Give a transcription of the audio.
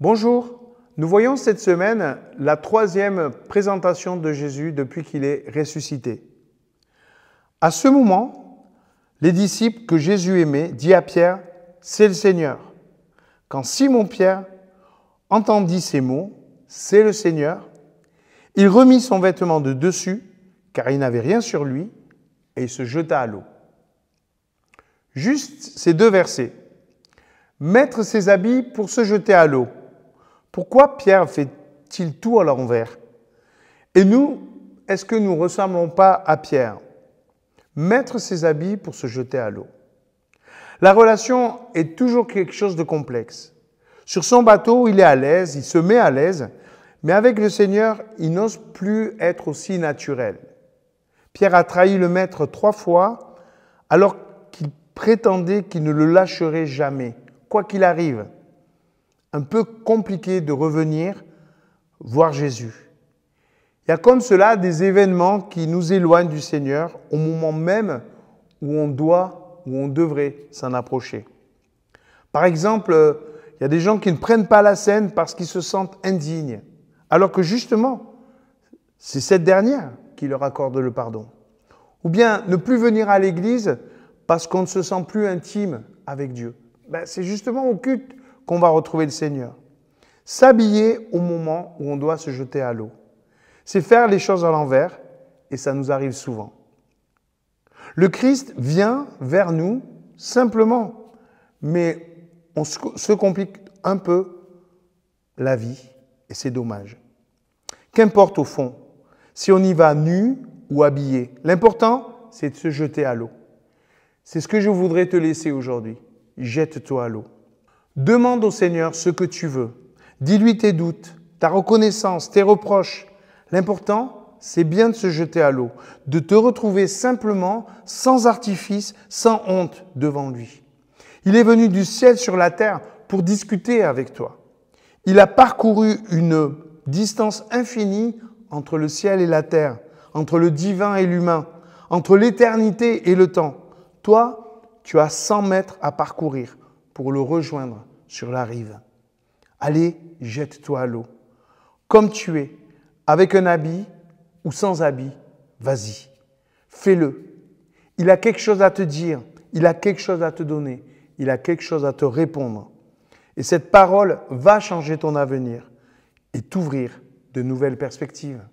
Bonjour, nous voyons cette semaine la troisième présentation de Jésus depuis qu'il est ressuscité. À ce moment, les disciples que Jésus aimait disent à Pierre, « C'est le Seigneur ». Quand Simon-Pierre entendit ces mots, « C'est le Seigneur », il remit son vêtement de dessus, car il n'avait rien sur lui, et il se jeta à l'eau. Juste ces deux versets. Mettre ses habits pour se jeter à l'eau. Pourquoi Pierre fait-il tout à l'envers? Et nous, est-ce que nous ne ressemblons pas à Pierre? Mettre ses habits pour se jeter à l'eau. La relation est toujours quelque chose de complexe. Sur son bateau, il est à l'aise, il se met à l'aise, mais avec le Seigneur, il n'ose plus être aussi naturel. Pierre a trahi le Maître 3 fois, alors qu'il prétendait qu'il ne le lâcherait jamais, quoi qu'il arrive. Un peu compliqué de revenir voir Jésus. Il y a comme cela des événements qui nous éloignent du Seigneur au moment même où on devrait s'en approcher. Par exemple, il y a des gens qui ne prennent pas la scène parce qu'ils se sentent indignes, alors que justement, c'est cette dernière qui leur accorde le pardon. Ou bien ne plus venir à l'église parce qu'on ne se sent plus intime avec Dieu. C'est justement au culte qu'on va retrouver le Seigneur. S'habiller au moment où on doit se jeter à l'eau. C'est faire les choses à l'envers et ça nous arrive souvent. Le Christ vient vers nous simplement, mais on se complique un peu la vie et c'est dommage. Qu'importe au fond, si on y va nu ou habillé, l'important c'est de se jeter à l'eau. C'est ce que je voudrais te laisser aujourd'hui. Jette-toi à l'eau. Demande au Seigneur ce que tu veux. Dis-lui tes doutes, ta reconnaissance, tes reproches. L'important, c'est bien de se jeter à l'eau, de te retrouver simplement, sans artifice, sans honte devant lui. Il est venu du ciel sur la terre pour discuter avec toi. Il a parcouru une distance infinie entre le ciel et la terre, entre le divin et l'humain, entre l'éternité et le temps. Toi, tu as 100 mètres à parcourir pour le rejoindre sur la rive. Allez, jette-toi à l'eau. Comme tu es, avec un habit ou sans habit, vas-y, fais-le. Il a quelque chose à te dire, il a quelque chose à te donner, il a quelque chose à te répondre. Et cette parole va changer ton avenir et t'ouvrir de nouvelles perspectives.